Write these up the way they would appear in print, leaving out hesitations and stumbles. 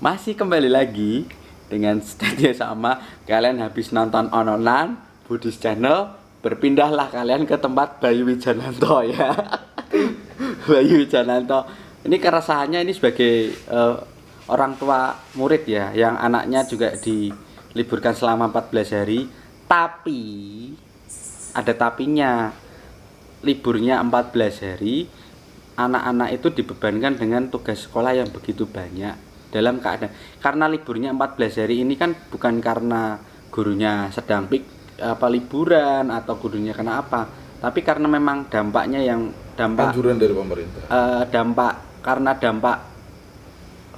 Masih kembali lagi dengan stage sama. Kalian habis nonton ononan Budis Channel, berpindahlah kalian ke tempat Bayu Wijananto ya. Bayu Wijananto. Ini keresahannya ini sebagai orang tua murid ya, yang anaknya juga diliburkan selama 14 hari. Tapi ada tapinya. Liburnya 14 hari, anak-anak itu dibebankan dengan tugas sekolah yang begitu banyak. Dalam keadaan karena liburnya 14 hari ini kan bukan karena gurunya sedang liburan atau gurunya kena apa, tapi karena memang dampaknya yang anjuran dari pemerintah. Karena dampak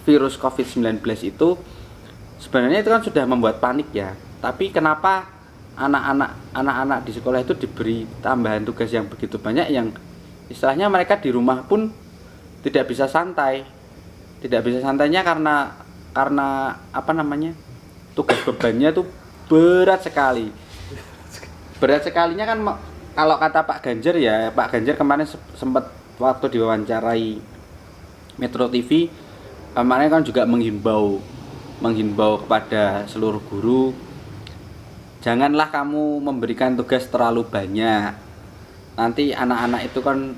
virus COVID-19 itu sebenarnya itu kan sudah membuat panik ya. Tapi kenapa anak-anak di sekolah itu diberi tambahan tugas yang begitu banyak, yang istilahnya mereka di rumah pun tidak bisa santai. Tidak bisa santainya karena apa namanya, tugas bebannya tuh berat sekali. Berat sekalinya kan kalau kata Pak Ganjar ya, Pak Ganjar kemarin sempat waktu diwawancarai Metro TV kemarin kan juga menghimbau kepada seluruh guru, janganlah kamu memberikan tugas terlalu banyak. Nanti anak-anak itu kan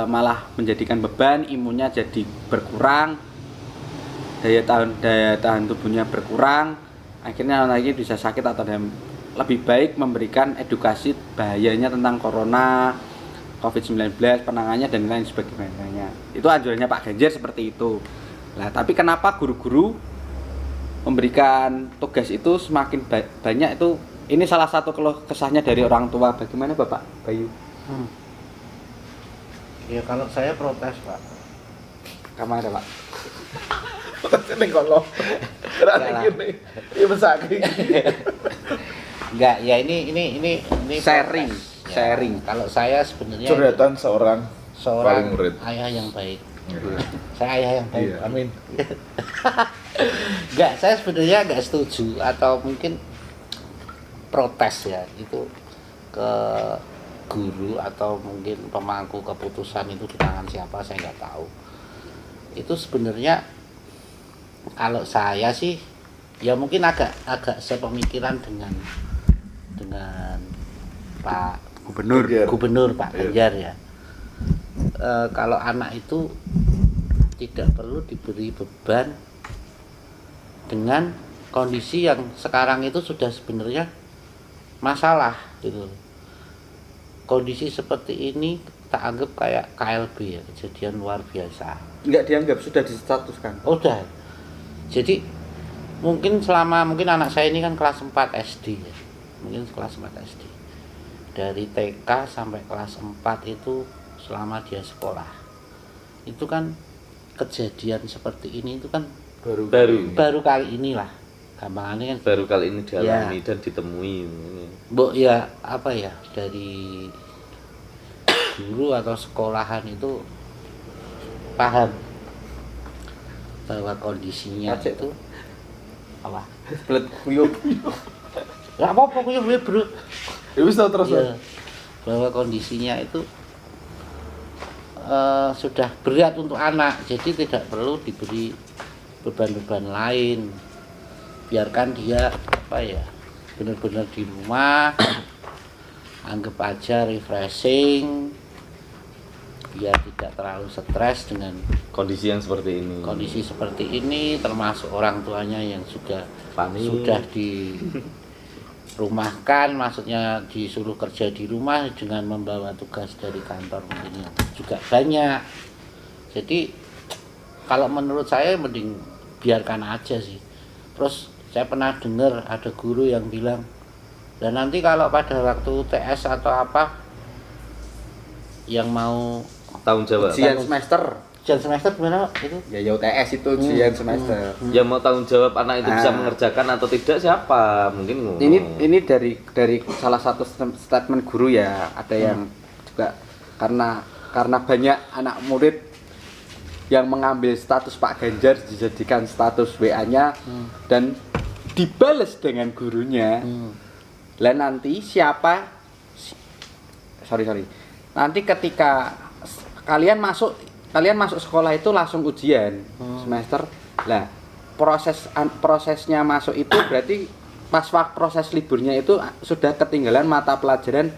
malah menjadikan beban, imunnya jadi berkurang, daya tahan tubuhnya berkurang, akhirnya lagi bisa sakit atau lebih baik memberikan edukasi bahayanya tentang corona, COVID-19, penanganannya dan lain sebagainya. Itu anjurannya Pak Ganjar seperti itu. Nah, tapi kenapa guru-guru memberikan tugas itu semakin banyak itu? Ini salah satu keluh kesahnya dari orang tua. Bagaimana Bapak Bayu? Ya kalau saya protes, Pak. Kamu ada Pak? Protes ning kono. Berarti gini. Iya besar. Enggak, ya ini Sharing. protes. Ya, Sharing. Kalau saya sebenarnya Curhatan seorang seorang murid. ayah yang baik. Saya ayah yang baik. Iya, amin. Enggak, saya sebenarnya enggak setuju atau mungkin protes ya itu ke guru atau mungkin pemangku keputusan itu di tangan siapa saya nggak tahu. Itu sebenarnya kalau saya sih ya mungkin agak sepemikiran dengan Pak Gubernur Pak Ganjar ya. Kalau anak itu tidak perlu diberi beban dengan kondisi yang sekarang itu sudah sebenarnya masalah gitu. Kondisi seperti ini tak anggap kayak KLB ya, kejadian luar biasa. Enggak dianggap, sudah distatuskan. Oh, udah. Jadi mungkin anak saya ini kan kelas 4 SD ya. Mungkin kelas 4 SD. Dari TK sampai kelas 4 itu selama dia sekolah. Itu kan kejadian seperti ini itu kan baru kali inilah. Gampangannya kan baru kali ini dialami ya, dan ditemui. Ya apa ya, dari guru atau sekolahan itu paham bahwa kondisinya itu apa? Split kuyup. Enggak apa-apa kuyup bro. Ya bisa terus ya. Bahwa kondisinya itu sudah berat untuk anak, jadi tidak perlu diberi beban-beban lain. Biarkan dia apa ya, benar-benar di rumah, anggap aja refreshing, biar tidak terlalu stres dengan kondisi yang seperti ini. Kondisi seperti ini, termasuk orang tuanya yang sudah dirumahkan, maksudnya disuruh kerja di rumah dengan membawa tugas dari kantor mungkin juga banyak. Jadi kalau menurut saya mending biarkan aja sih. Terus saya pernah dengar ada guru yang bilang, dan nanti kalau pada waktu UTS atau apa yang mau tanggung jawab ujian semester gimana itu? Ya UTS itu ujian semester. Yang mau tanggung jawab anak itu bisa mengerjakan atau tidak siapa? Mungkin ini dari salah satu statement guru ya, ada yang juga karena banyak anak murid yang mengambil status Pak Ganjar dijadikan status WA-nya dan dibales dengan gurunya. Lah nanti nanti ketika kalian masuk sekolah itu langsung ujian semester, Lah, prosesnya masuk itu berarti pas waktu proses liburnya itu sudah ketinggalan mata pelajaran.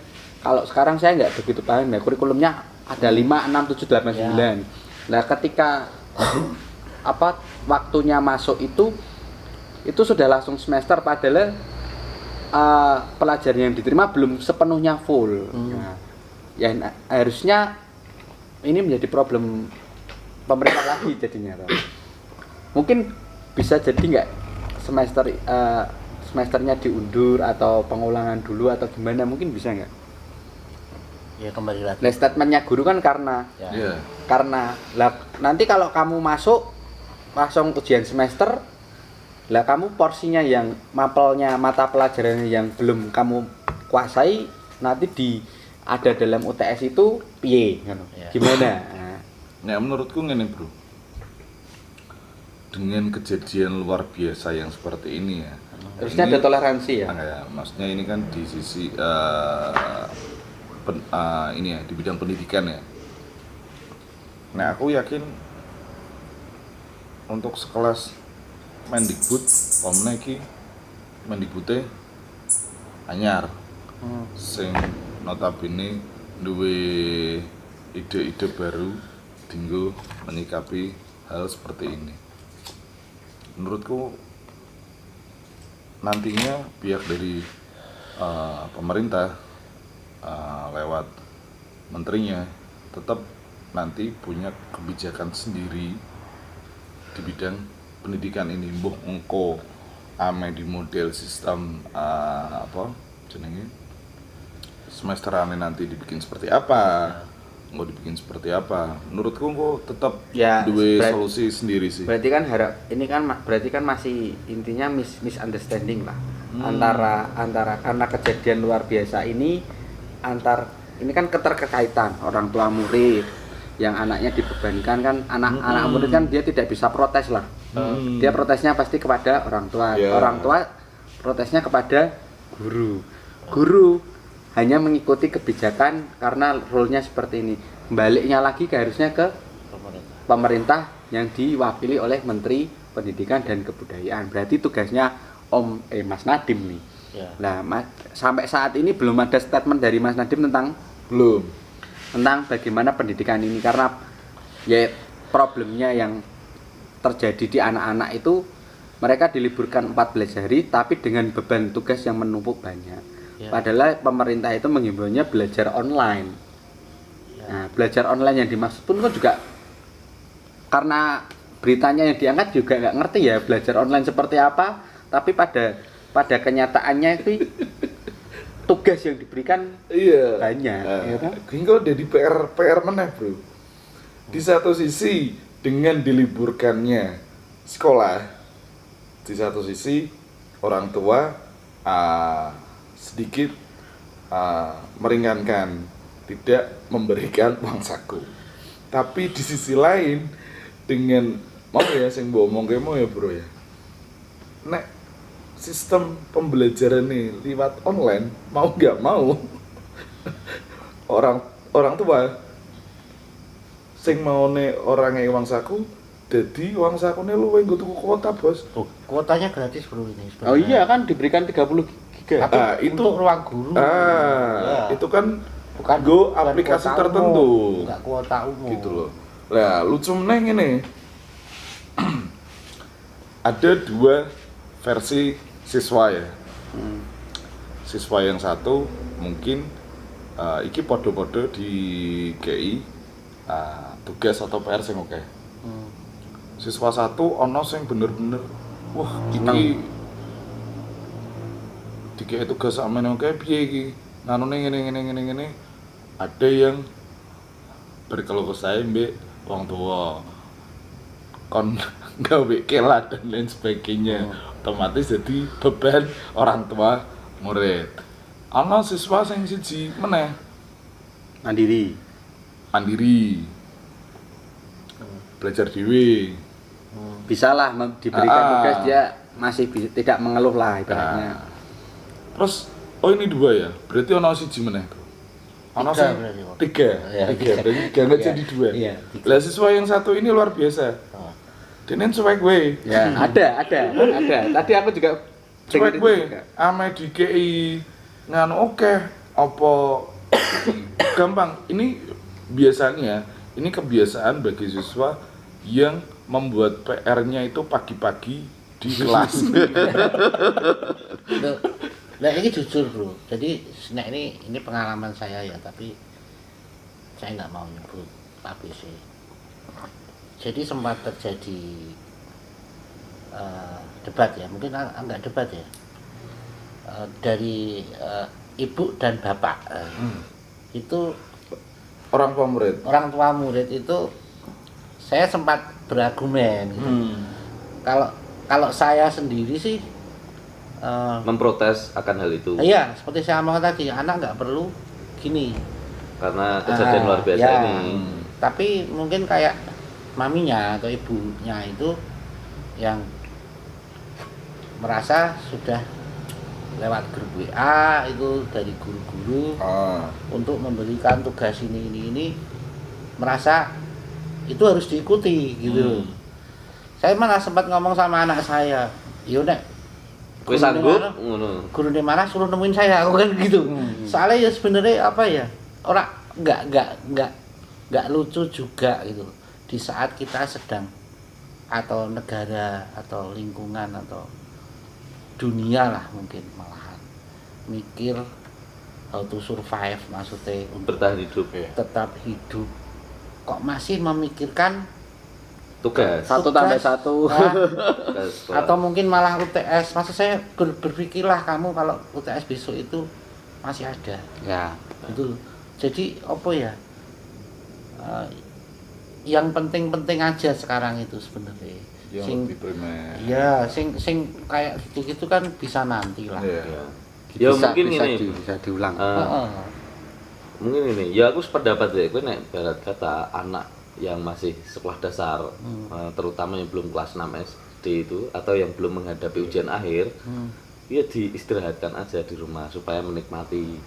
Kalau sekarang saya nggak begitu paham ya, kurikulumnya ada 5, 6, 7, 8, 9. Nah, ketika waktunya masuk itu sudah langsung semester, padahal pelajaran yang diterima belum sepenuhnya full. Nah, ya harusnya ini menjadi problem pemerintah lagi jadinya. Mungkin bisa jadi nggak semesternya diundur atau pengulangan dulu atau gimana, mungkin bisa nggak? Ya kembali lagi. Nah, statementnya guru kan karena nanti kalau kamu masuk langsung ujian semester, lah kamu porsinya yang mapelnya mata pelajaran yang belum kamu kuasai nanti ada dalam UTS itu piye gimana? Nah, menurutku ngene, Bro. Dengan kejadian luar biasa yang seperti ini ya. Harusnya ada toleransi ya. Maksudnya ini kan di sisi ini ya, di bidang pendidikan ya. Nah, aku yakin untuk sekelas Mendikbud, pamane iki Mendikbud anyar. Sing notabene duwe ide-ide baru dinggo menyikapi hal seperti ini. Menurutku nantinya pihak dari pemerintah lewat menterinya tetap nanti punya kebijakan sendiri di bidang pendidikan ini. Mbuh engko ame di model sistem semesterane nanti dibikin seperti apa, mau dibikin seperti apa. Menurutku kok tetap duwe solusi sendiri sih. Berarti kan berarti kan masih intinya misunderstanding lah antara karena kejadian luar biasa ini ini kan keterkaitan orang tua murid yang anaknya dibebankan kan anak murid kan dia tidak bisa protes lah. Dia protesnya pasti kepada orang tua. Orang tua protesnya kepada guru hanya mengikuti kebijakan karena rule-nya seperti ini. Baliknya lagi harusnya ke pemerintah yang diwakili oleh Menteri Pendidikan dan Kebudayaan. Berarti tugasnya Mas Nadiem nih. Nah, sampai saat ini belum ada statement dari Mas Nadiem tentang bagaimana pendidikan ini, karena ya problemnya yang terjadi di anak-anak itu mereka diliburkan 14 hari tapi dengan beban tugas yang menumpuk banyak. Padahal pemerintah itu menghimbaunya belajar online. Nah, belajar online yang dimaksud pun kan juga karena beritanya yang diangkat juga nggak ngerti ya belajar online seperti apa, tapi pada kenyataannya itu tugas yang diberikan banyak. Kalau udah di PR meneh, Bro. Di satu sisi dengan diliburkannya sekolah, di satu sisi orang tua sedikit meringankan, tidak memberikan uang saku. Tapi di sisi lain dengan sing ngomong mau ya, Bro ya. Nek sistem pembelajaran nih lewat online, mau nggak mau orang tua sing mau nih orang yang uang saku, jadi uang saku nih lu yang tuku kuota, Bos. Kuotanya gratis, Bro, ini sebenarnya. Oh iya kan diberikan 30 giga. Itu untuk ruang guru. Itu kan bukan aplikasi tertentu. Enggak kuota umum. Gitu loh. Lah, lucu meneh ngene. Ada 2 versi siswa ya. Siswa yang satu mungkin iki podo-podo di GI tugas atau PR sing oke. Siswa satu ono sing bener-bener wah iki dikek tugas sampeyan oke piye iki. Nganune ngene. Ada yang berkeluh kesah mbek wong tua. Kon gawe kelat dan lain sebagainya. Otomatis jadi beban orang tua murid. Ana siswa sing siji meneh mandiri. Belajar dhewe. Bisalah diberikan tugas dia masih tidak mengeluh lah ibaratnya. Terus ini 2 ya. Berarti ana siji meneh. Ana sing 3. Berarti ganti jadi 2. Lah siswa yang satu ini luar biasa. Dene cuek gue. Ya, ada. Tadi aku juga Cuek dengerin gue. juga. Ame dikei nganu oke apa gampang. Ini biasanya ini kebiasaan bagi siswa yang membuat PR-nya itu pagi-pagi di kelas. Nah ini jujur bro, jadi ini pengalaman saya ya, tapi saya nggak mau nyebut ABC. Jadi sempat terjadi debat ya, mungkin enggak debat ya, dari ibu dan bapak. Itu Orang tua murid. orang tua murid itu saya sempat berargumen gitu. Kalau saya sendiri sih Memprotes akan hal itu. iya, seperti saya ngomong tadi, anak nggak perlu gini. Karena kejadian luar biasa Ya. ini. Tapi mungkin kayak maminya atau ibunya itu yang merasa sudah lewat grup WA itu dari guru-guru untuk memberikan tugas ini merasa itu harus diikuti gitu. Saya malah sempat ngomong sama anak saya, "Yo nek Kowe sanggup ngono. guru di mana suruh nemuin saya," aku kan gitu. Soalnya ya sebenarnya apa ya, orang nggak lucu juga gitu di saat kita sedang atau negara atau lingkungan atau dunia lah mungkin malahan mikir how to survive, maksudnya untuk Bertahan hidup ya. tetap hidup kok masih memikirkan Tugas. Satu tambah satu. Nah, Tugas sekolah. atau mungkin malah UTS. Maksud saya berpikirlah kamu kalau UTS besok itu masih ada Ya. gitu. Jadi apa ya, yang penting-penting aja sekarang itu sebenarnya Yang sing lebih primer. ya sing kayak gitu-gitu kan bisa nanti lah. Iya. Ya mungkin bisa ini. bisa diulang. Heeh. Mungkin ini. Ya aku sependapat ya. Kowe nek barat kata anak yang masih sekolah dasar, terutama yang belum kelas 6 SD itu atau yang belum menghadapi ujian akhir, ya diistirahatkan aja di rumah supaya menikmati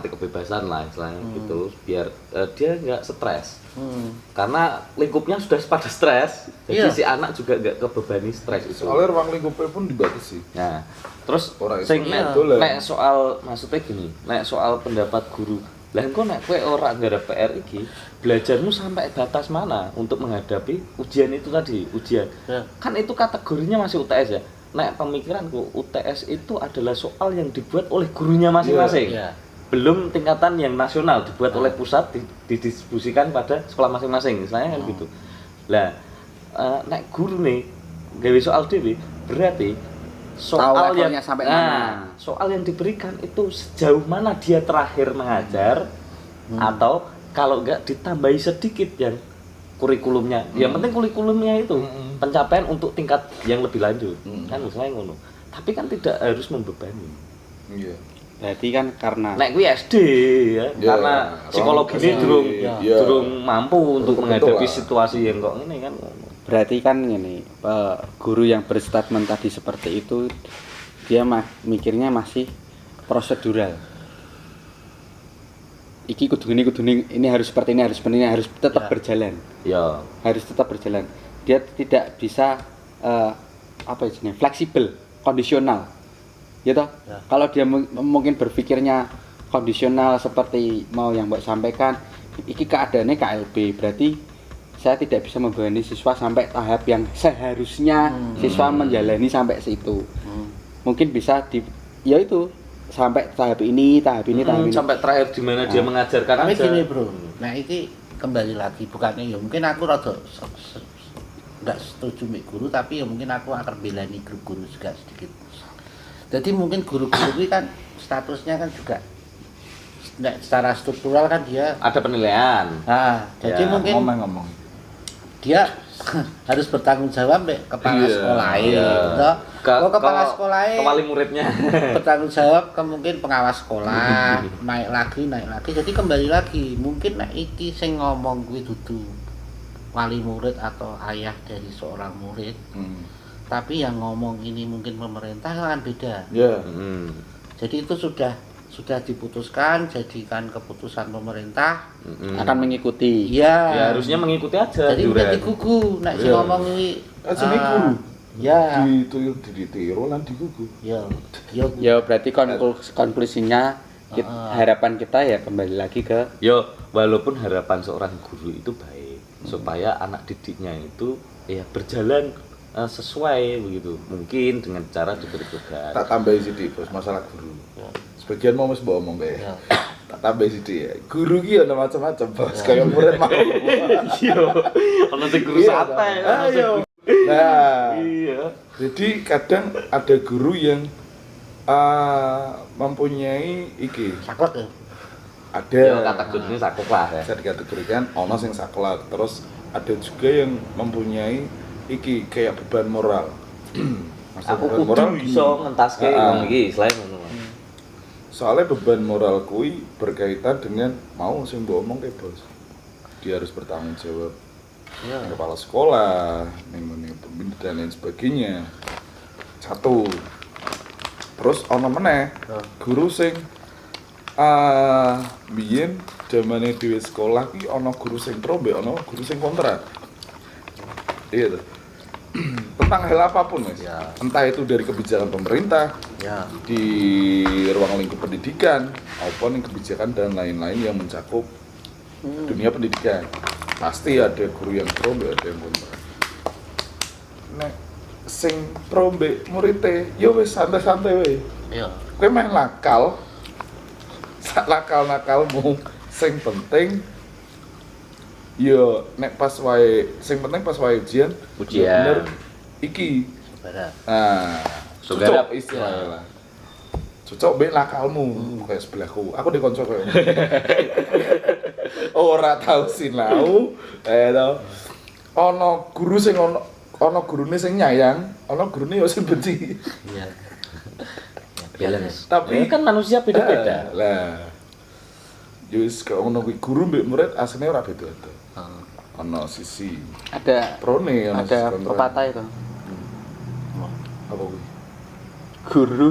kebebasan lah istilahnya gitu, biar dia nggak stres. Karena lingkupnya sudah pada stres, jadi Iya. si anak juga nggak kebebani stres itu. Soalnya ruang lingkupnya pun dibatasi. Nah, terus Orang sing itu nek dolen. nek soal maksudnya gini, nek soal pendapat guru. Lah engko nek kowe ora nggarap PR iki, belajarmu sampai batas mana untuk menghadapi ujian itu tadi, ujian. Ya. Kan itu kategorinya masih UTS ya. Nek pemikiranku UTS itu adalah soal yang dibuat oleh gurunya masing-masing. Iya. Belum tingkatan yang nasional dibuat oleh pusat didistribusikan pada sekolah masing-masing, misalnya kan gitu. Lah nek guru nih gawe soal dhewe berarti soal yang levelnya sampai mana. soal yang diberikan itu sejauh mana dia terakhir mengajar atau kalau enggak ditambahi sedikit yang kurikulumnya. Yang penting kurikulumnya itu pencapaian untuk tingkat yang lebih lanjut. Kan misalnya ngono. Tapi kan tidak harus membebani. Iya. Berarti kan karena Nek kuwi SD ya, Ya, karena psikologi ini SD, durung ya. durung mampu untuk Belum menghadapi tentu lah. situasi yang kok ini kan. berarti kan ini guru yang berstatement tadi seperti itu dia mikirnya masih prosedural. Iki kudu ini harus seperti ini harus tetap Ya. berjalan. Ya, Harus tetap berjalan. Dia tidak bisa apa istilahnya fleksibel, kondisional. Ya toh? Ya. Kalau dia mungkin berpikirnya kondisional seperti mau yang Mbak sampaikan, iki keadaannya KLB, berarti saya tidak bisa membebani siswa sampai tahap yang seharusnya siswa menjalani sampai situ. Mungkin bisa ya itu sampai tahap ini. sampai terakhir di mana dia mengajarkan Tapi aja. gini bro, nah ini kembali lagi bukannya ya mungkin aku rada nggak setuju mbek guru, tapi ya mungkin aku akan bela nih guru juga sedikit. Jadi mungkin guru-guru ini kan statusnya kan juga secara struktural kan dia, Ada penilaian. nah jadi Ya, mungkin Ngomong. dia harus bertanggung jawab mbek kepala Iya, sekolah iya. gitu. Kalau kepala sekolah ke wali muridnya. bertanggung jawab ke mungkin pengawas sekolah, naik lagi. Jadi kembali lagi, mungkin nek iki sing ngomong kuwi dudu wali murid atau ayah dari seorang murid, tapi yang ngomong ini mungkin pemerintah kan beda. Ya. Jadi itu sudah diputuskan, jadikan keputusan pemerintah. akan mengikuti. Iya. Ya harusnya mengikuti aja. Jadi mungkin Duren. digugu nek sing Iya. ngomong kuwi Ajene guru. Ya. Ditiru lan digugu. Ya. Ya berarti konklusinya harapan kita ya kembali lagi ke Yo, walaupun harapan seorang guru itu baik supaya anak didiknya itu ya berjalan sesuai begitu. Mungkin dengan cara diberi tugas. Tak tambahi sithik Bos masalah guru. Sebagian mau wis mbok omong kae. Ya. Tak tambahi sithik ya. Guru ki ana macam-macam Bos, kaya murid mau. Iya. Ono sing guru santai. Nah, Iya. jadi kadang ada guru yang mempunyai iki Saklek ya. ada Ya kategorinya saklek lah ya. bisa dikategorikan ono sing saklek, terus ada juga yang mempunyai iki kayak beban moral. Maksud Aku beban kudu gini. iso ngentaske wong iki selain ngono. Soalnya beban moral kui berkaitan dengan mau sing mbok omong ke bos. Dia harus bertanggung jawab. Ya. Kepala sekolah, ning pemimpin dan lain sebagainya. Satu. Terus ono meneh guru sing biyen zamane dhewe sekolah ki ono guru sing pro mbek ono guru sing kontra. Iya tuh. Tentang hal apapun Mas. Ya. Entah itu dari kebijakan pemerintah, Ya. di ruang lingkup pendidikan maupun kebijakan dan lain-lain yang mencakup dunia pendidikan. Pasti ada guru yang pro, ada yang kontra. Nek sing pro mbek murite, yo wis santai-santai wae. Ya. Kowe main nakal. Sak nakal-nakalmu sing penting yo nek pas wae sing penting pas wae ujian Ujian. bener iki. Berat. Nah, Saudara. cocok istilahnya lah. Cocok mbek nakalmu kayak sebelahku. Aku di konco kayak. Ora tau sinau, to. Ana guru sing ana gurune sing nyayang, ana gurune yo sing benci. Iya. Balance. Tapi- kan manusia beda-beda. Lah. Yo wis kok ngono kuwi guru mbek murid asline ora beda-beda. Ana sisi ada prone ana ada sisi kontra. pepatah itu Apa kuwi? guru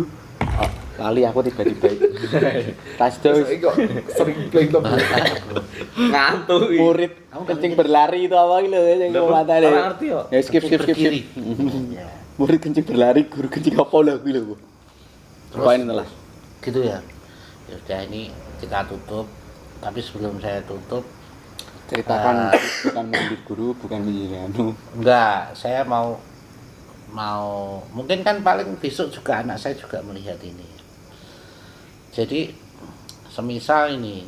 lali aku tiba-tiba tas dos Saiki kok sering playing top. Ngantuk iki. murid kencing berlari itu apa gitu ya yang pepatah deh Ora ngerti yo. ya skip Berkiri. Ya. murid kencing berlari guru kencing apa lah gue loh poin itu lah Gitu ya. Ya udah ini kita tutup. Tapi sebelum saya tutup, ceritakan bukan menjadi guru bukan menjadi anu enggak, saya mau mungkin kan paling besok juga anak saya juga melihat ini. Jadi semisal ini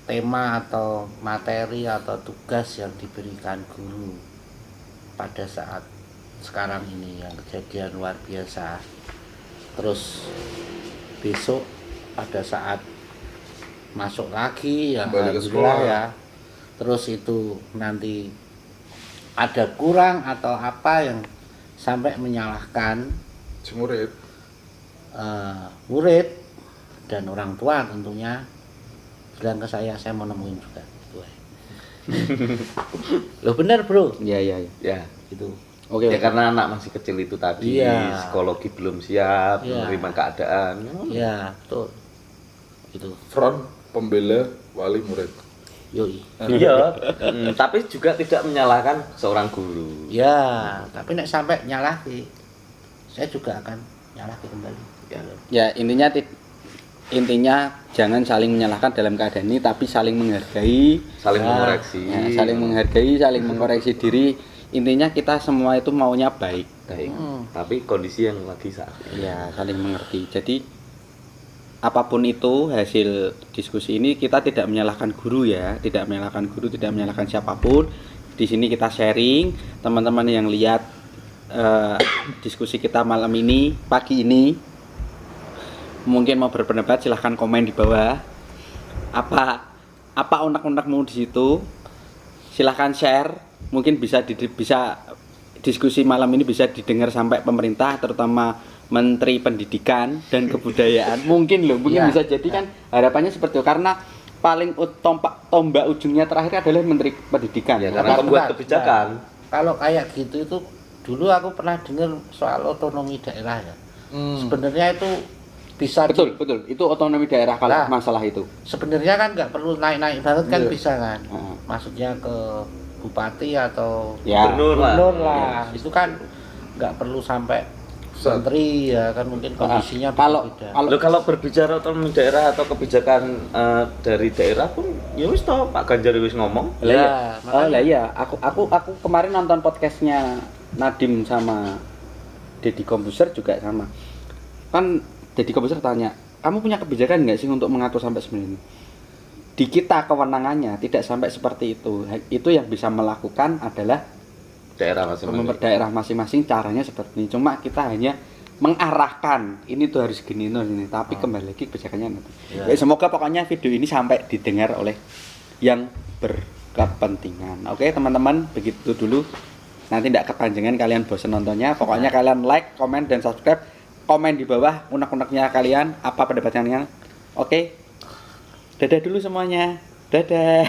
tema atau materi atau tugas yang diberikan guru pada saat sekarang ini yang kejadian luar biasa, terus besok pada saat masuk lagi ya Kembali ke alhamdulillah sekolah. ya, terus itu nanti ada kurang atau apa yang sampai menyalahkan Si murid. murid dan orang tua tentunya, bilang ke saya mau nemuin juga gitu. Loh bener bro, iya iya iya. Ya. gitu. Oke Ya karena anak masih kecil itu tadi, Iya. psikologi belum siap Iya. menerima keadaan. Ya betul gitu. Front pembela wali murid. Yoi. Iya. Tapi juga tidak menyalahkan seorang guru. Ya tapi nek sampai nyalahi, saya juga akan nyalahi kembali. ya intinya jangan saling menyalahkan dalam keadaan ini tapi saling menghargai Saling Ya. mengoreksi. ya, saling menghargai saling mengkoreksi diri intinya kita semua itu maunya baik Baik. Tapi kondisi yang lagi saat ini. ya saling mengerti jadi apapun itu hasil diskusi ini kita tidak menyalahkan guru ya tidak menyalahkan guru tidak menyalahkan siapapun di sini kita sharing teman-teman yang lihat diskusi kita malam ini pagi ini mungkin mau berpendapat silahkan komen di bawah apa unek-unekmu di situ silahkan share mungkin bisa diskusi malam ini bisa didengar sampai pemerintah terutama Menteri Pendidikan dan Kebudayaan mungkin Ya. bisa jadi kan harapannya seperti itu karena paling tombak ujungnya terakhir adalah Menteri Pendidikan Ya, karena pembuat kebijakan. Kalau kayak gitu itu dulu aku pernah dengar soal otonomi daerah ya. Sebenarnya itu bisa betul itu otonomi daerah kalau Nah. masalah itu sebenarnya kan nggak perlu naik-naik banget kan Iya. bisa kan. Heeh. Maksudnya ke bupati atau Ya. gubernur lah. Itu kan nggak perlu sampai menteri ya kan, mungkin kondisinya Kalau beda. Kalau berbicara otonomi daerah atau kebijakan dari daerah pun ya wis toh Pak Ganjar wis ngomong. Lah iya. makanya. Lah iya, aku kemarin nonton podcastnya Nadim sama Deddy Komposer juga sama. Kan Deddy Komposer tanya, "Kamu punya kebijakan nggak sih untuk mengatur sampai sebenarnya?" Di kita kewenangannya tidak sampai seperti itu. Itu yang bisa melakukan adalah Daerah masing-masing. daerah masing-masing, caranya seperti ini. Cuma kita hanya mengarahkan ini tuh harus gini tuh ini, tapi kembali lagi kebijakannya nanti. Ya, semoga pokoknya video ini sampai didengar oleh yang berkepentingan. Oke teman-teman, begitu dulu. Nanti tidak kepanjangan kalian bosan nontonnya. Pokoknya kalian like, komen dan subscribe. Komen di bawah unek-uneknya kalian, apa pendapatnya kalian. Oke. Dadah dulu semuanya. Dadah.